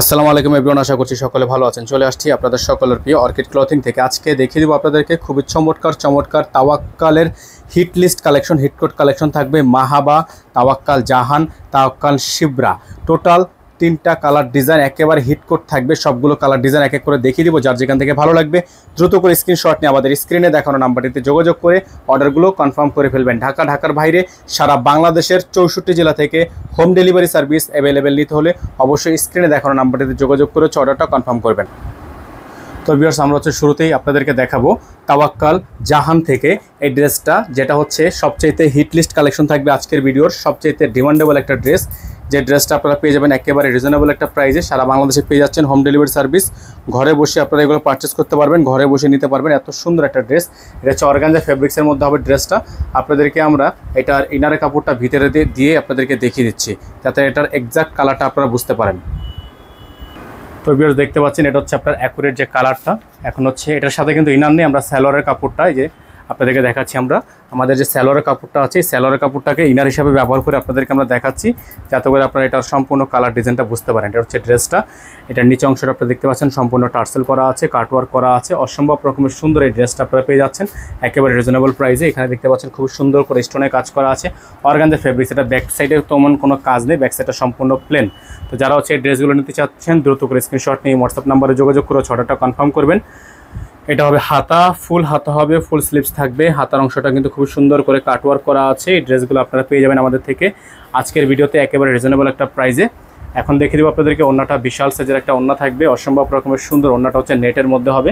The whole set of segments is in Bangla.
আসসালামু আলাইকুম এভরিওয়ান, আশা করছি সকলে ভালো আছেন। চলে আসছি আপনাদের সকলের প্রিয় অর্কিড ক্লথিং থেকে। আজকে দেখিয়ে দেবো আপনাদেরকে খুবই চমৎকার তাওয়াক্কালের হিট লিস্ট কালেকশন, হিটকোট কালেকশন থাকবে। মাহাবা, তাওয়াক্কাল জাহান, তাওয়াক্কাল শিবরা, টোটাল 3টা কালার ডিজাইন একেবারে হিটকোট থাকবে। সবগুলো কালার ডিজাইন এক এক করে দেখিয়ে দিব, যার যেখান থেকে ভালো লাগবে দ্রুত করে স্ক্রিনশট নিয়ে আমাদের স্ক্রিনে দেখানো নাম্বারটিতে যোগাযোগ করে অর্ডারগুলো কনফার্ম করে ফেলবেন। ঢাকার বাইরে সারা বাংলাদেশের 64 জেলা থেকে হোম ডেলিভারি সার্ভিস অ্যাভেলেবেল নিতে হলে অবশ্যই স্ক্রিনে দেখানো নাম্বারটিতে যোগাযোগ করে অর্ডারটা কনফার্ম করবেন। তো ভিউয়ার্স, আমরা শুরুতেই আপনাদেরকে দেখাবো তাওয়াক্কাল জাহান থেকে এই ড্রেসটা, যেটা সবচাইতে হিট লিস্ট কালেকশন থাকবে আজকের ভিডিওর। সবচাইতে ডিমান্ডেবল একটা ড্রেস, যে ড্রেসটা আপনারা পেয়ে যাবেন একেবারে রিজনেবল একটা প্রাইসে। সারা বাংলাদেশে পেয়ে যাচ্ছেন হোম ডেলিভারি সার্ভিস। ঘরে বসে আপনারা এগুলো পারচেস করতে পারবেন, ঘরে বসে নিতে পারবেন। এত সুন্দর একটা ড্রেস, এটা অর্গানজা ফেব্রিক্সের মধ্যে হবে ড্রেসটা। আপনাদেরকে আমরা এটার ইনারের কাপড়টা ভিতরে দিয়ে আপনাদেরকে দেখিয়ে দিচ্ছি, যাতে এটার এক্সাক্ট কালারটা আপনারা বুঝতে পারেন। তো ভিউয়ার্স, দেখতে পাচ্ছেন এটা আপনার অ্যাকুরেট যে কালারটা। এখন এটার সাথে কিন্তু ইনার নেই, আমরা সালোয়ারের কাপড়টা যে আপনাদেরকে দেখাচ্ছি। আমাদের যে সালোয়ারের কাপড়টা আছে, এই সালোয়ারের কাপড়টাকে ইনার হিসাবে ব্যবহার করে আপনাদেরকে আমরা দেখাচ্ছি, যাতে করে আপনারা এটার সম্পূর্ণ কালার ডিজাইনটা বুঝতে পারেন। এটা ড্রেসটা, এটার নিচে অংশটা আপনারা দেখতে পাচ্ছেন সম্পূর্ণ টার্সেল করা আছে, কাটওয়ার্ক করা আছে। অসম্ভব রকমের সুন্দর এই ড্রেসটা আপনারা পেয়ে যাচ্ছেন একেবারে রিজনেবল প্রাইসে। এখানে দেখতে পাচ্ছেন খুব সুন্দর করে স্টোনে কাজ করা আছে, অর্গানজা ফেব্রিক্স। এটা ব্যাক সাইডে তেমন কোনো কাজ নেই, ব্যাক সাইডটা সম্পূর্ণ প্লেন। তো যারা এই ড্রেসগুলো নিতে চাচ্ছেন দ্রুত করে স্ক্রিনশট নিয়ে হোয়াটসঅ্যাপ নাম্বারে যোগাযোগ করে অর্ডারটা কনফার্ম করবেন। এটা হবে হাতা, ফুল হাতা হবে, ফুল স্লিভস থাকবে। হাতার অংশটা কিন্তু খুব সুন্দর করে কাটওয়ার্ক করা আছে। এই ড্রেসগুলো আপনারা পেয়ে যাবেন আমাদের থেকে আজকের ভিডিওতে একেবারে রিজনেবল একটা প্রাইসে। এখন দেখিয়ে দেবো আপনাদেরকে ওড়নাটা। বিশাল সাইজের একটা ওড়না থাকবে, অসম্ভব রকমের সুন্দর। ওড়নাটা নেটের মধ্যে হবে,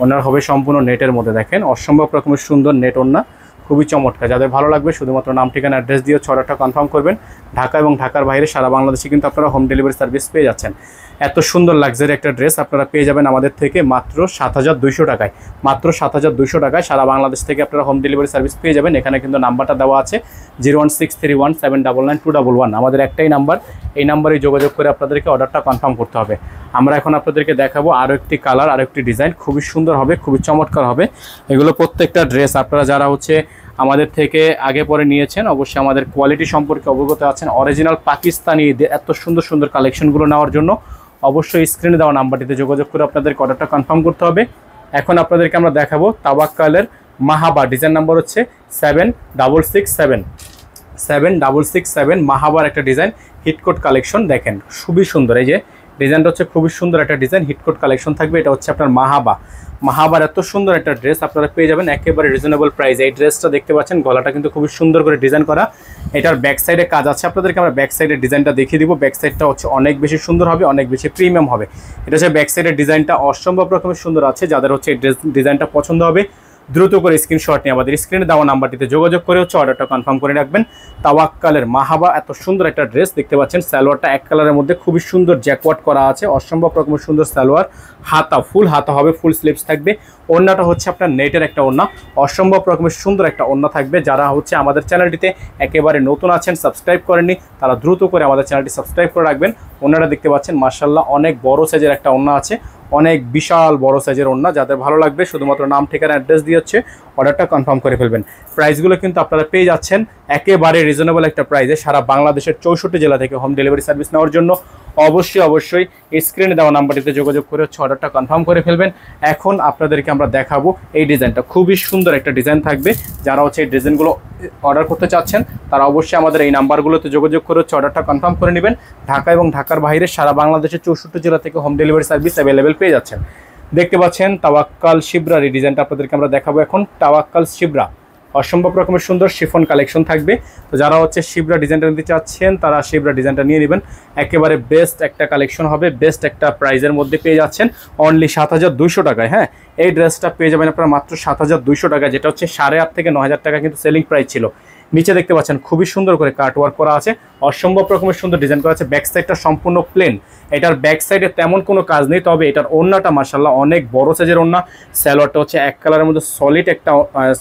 ওড়নার হবে সম্পূর্ণ নেটের মধ্যে। দেখেন অসম্ভব রকমের সুন্দর নেট ওড়না, খুবই চমৎকার। যাদের ভালো লাগবে শুধুমাত্র নাম, ঠিকানা, অ্যাড্রেস দিয়ে অর্ডারটা কনফার্ম করবেন। ঢাকা এবং ঢাকার বাইরে সারা বাংলাদেশে কিন্তু আপনারা হোম ডেলিভারি সার্ভিস পেয়ে যাচ্ছেন। এত সুন্দর লাক্সারি একটা ড্রেস আপনারা পেয়ে যাবেন আমাদের থেকে মাত্র 7200 টাকায়। মাত্র 7200 টাকায় সারা বাংলাদেশ থেকে আপনারা হোম ডেলিভারি সার্ভিস পেয়ে যাবেন। এখানে কিন্তু নাম্বারটা দেওয়া আছে 01631799211। আমাদের একটাই নাম্বার, এই নাম্বারে যোগাযোগ করে আপনাদেরকে অর্ডারটা কনফার্ম করতে হবে। আমরা এখন আপনাদেরকে দেখাবো আরও একটি কালার, আরও একটি ডিজাইন, খুবই সুন্দর হবে, খুবই চমৎকার হবে। এগুলো প্রত্যেকটা ড্রেস আপনারা যারা আমাদের থেকে আগে পরে নিয়েছেন অবশ্যই আমাদের কোয়ালিটি সম্পর্কে অবগত আছেন। অরিজিনাল পাকিস্তানি এত সুন্দর সুন্দর কালেকশনগুলো নেওয়ার জন্য অবশ্যই স্ক্রিনে দেওয়া নাম্বারটিতে যোগাযোগ করে আপনাদের অর্ডারটা কনফার্ম করতে হবে। এখন আপনাদেরকে আমরা দেখাবো তাওয়াক্কালের মাহাবা, ডিজাইন নাম্বার 7667 মাহাবার একটা ডিজাইন হিটকোট কালেকশন। দেখেন খুবই সুন্দর, এই যে ডিজাইনটা খুবই সুন্দর একটা ডিজাইন, হিটকোট কালেকশন থাকবে। এটা আপনার মাহাবার এত সুন্দর একটা ড্রেস আপনারা পেয়ে যাবেন একেবারে রিজনেবল প্রাইস। এই ড্রেসটা দেখতে পাচ্ছেন, গলাটা কিন্তু খুবই সুন্দর করে ডিজাইন করা। এটার ব্যাক সাইডে কাজ আছে, আপনাদেরকে আমরা ব্যাক সাইডের ডিজাইনটা দেখিয়ে দিব। ব্যাক সাইডটা অনেক বেশি সুন্দর হবে, অনেক বেশি প্রিমিয়াম হবে। এটা ব্যাক সাইডের ডিজাইনটা অসম্ভব রকমের সুন্দর আছে। যাদের এই ড্রেস ডিজাইনটা পছন্দ হবে দ্রুত করে স্ক্রিনশট নিয়ে আমাদের স্ক্রিনে দেওয়া নাম্বারটিতে যোগাযোগ করে অর্ডারটা কনফার্ম করে রাখবেন। তাওয়াক্কালের মাহাবা এত সুন্দর একটা ড্রেস দেখতে পাচ্ছেন। সালোয়ারটা এক কালারের মধ্যে খুবই সুন্দর জ্যাকওয়াট করা আছে, অসম্ভব রকমের সুন্দর সালোয়ার। হাতা, ফুল হাতা হবে, ফুল স্লিভস থাকবে। ওড়নাটা আপনার নেটের একটা ওড়না, অসম্ভব রকমের সুন্দর একটা ওড়না থাকবে। যারা আমাদের চ্যানেলটিতে একেবারে নতুন আছেন, সাবস্ক্রাইব করেননি, তারা দ্রুত করে আমাদের চ্যানেলটি সাবস্ক্রাইব করে রাখবেন। ওড়নাটা দেখতে পাচ্ছেন মাশাআল্লাহ অনেক বড় সাইজের একটা ওড়না আছে, অনেক বিশাল বড় সাইজের ওড়না। যাদের ভালো লাগবে শুধুমাত্র নাম, ঠিকানা, অ্যাড্রেস দিয়ে অর্ডারটা কনফার্ম করে ফেলবেন। প্রাইসগুলো কিন্তু আপনারা পেয়ে যাচ্ছেন একেবারে রিজনেবল একটা প্রাইসে। সারা বাংলাদেশের 64 জেলা থেকে হোম ডেলিভারি সার্ভিস নেওয়ার জন্য অবশ্যই স্ক্রিনে দেওয়া নাম্বারটিতে যোগাযোগ করে অর্ডারটা কনফার্ম করে ফেলবেন। এখন আপনাদেরকে আমরা দেখাবো এই ডিজাইনটা, খুবই সুন্দর একটা ডিজাইন থাকবে। যারা এই ডিজাইনগুলো অর্ডার করতে চাচ্ছেন তারা অবশ্যই আমাদের এই নাম্বারগুলোতে যোগাযোগ করে অর্ডারটা কনফার্ম করে নেবেন। ঢাকা এবং ঢাকার বাইরে সারা বাংলাদেশের 64 জেলা থেকে হোম ডেলিভারি সার্ভিস অ্যাভেলেবেল পেয়ে যাচ্ছেন। দেখতে পাচ্ছেন তাওয়াক্কাল শিবরার এই ডিজাইনটা আপনাদেরকে আমরা দেখাবো এখন। তাওয়াক্কাল শিবরা অসম্ভব রকমের সুন্দর শিফন কালেকশন থাকবে। তো যারা শিবরা ডিজাইনটা নিতে চাচ্ছেন তারা শিবরা ডিজাইনটা নিয়ে নেবেন। একেবারে বেস্ট একটা কালেকশন হবে, বেস্ট একটা প্রাইজের মধ্যে পেয়ে যাচ্ছেন অনলি 7200 টাকায়। হ্যাঁ, এই ড্রেসটা পেয়ে যাবেন আপনারা মাত্র 7200 টাকায়, যেটা 8,500 থেকে 9,000 টাকা কিন্তু সেলিং প্রাইস ছিল। নিচে দেখতে পাচ্ছেন খুবই সুন্দর করে কাট ওয়ার্ক করা আছে, অসম্ভব রকমের সুন্দর ডিজাইন করা আছে। ব্যাক সাইডটা সম্পূর্ণ প্লেন, এটার ব্যাক সাইডে তেমন কোনো কাজ নেই, তবে এটার ওড়নাটা মাশাআল্লাহ অনেক বড় সাইজের ওড়না। সালোয়ারটা এক কালারের মধ্যে সলিড একটা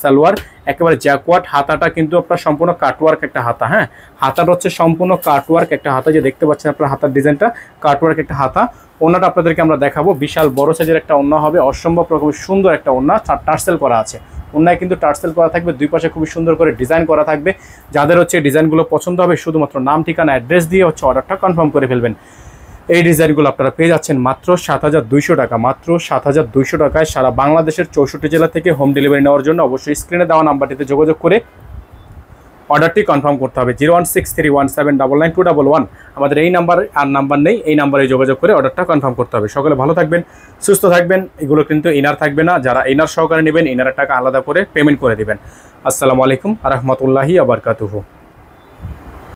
সালোয়ার, একেবারে জ্যাকওয়াট। হাতাটা কিন্তু আপনার সম্পূর্ণ কাটওয়ার্ক একটা হাতা। হ্যাঁ, হাতাটা সম্পূর্ণ কাটওয়ার্ক একটা হাতা, যে দেখতে পাচ্ছেন আপনার হাতার ডিজাইনটা কাটওয়ার্ক একটা হাতা। ওড়নাটা আপনাদেরকে আমরা দেখাবো, বিশাল বড় সাইজের একটা ওড়না হবে, অসম্ভব রকমের সুন্দর একটা ওড়না, টার্সেল করা আছে। ওড়নায় কিন্তু টার্সেল করা থাকবে, দুই পাশে খুবই সুন্দর করে ডিজাইন করা থাকবে। যাদের ডিজাইনগুলো পছন্দ হবে শুধুমাত্র নাম, ঠিকানা, অ্যাড্রেস দিয়ে অর্ডারটা কনফার্ম করে ফেলবেন। এই ডিজাইনগুলো আপনারা পেয়ে যাচ্ছেন মাত্র 7200 টাকা, মাত্র 7200 টাকায় সারা বাংলাদেশের 64 জেলা থেকে হোম ডেলিভারি নেওয়ার জন্য অবশ্যই স্ক্রিনে দেওয়া নাম্বারটিতে যোগাযোগ করে অর্ডারটি কনফার্ম করতে হবে। 01631799211 আমাদের এই নাম্বার, আর নাম্বার নেই, এই নাম্বারে যোগাযোগ করে অর্ডারটা কনফার্ম করতে হবে। সকলে ভালো থাকবেন, সুস্থ থাকবেন। এগুলো কিন্তু ইনার থাকবে না, যারা ইনার সহকারে নেবেন ইনারের টাকা আলাদা করে পেমেন্ট করে দিবেন। আসসালামু আলাইকুম আ রহমতুল্লাহি আ বারকাতুহু।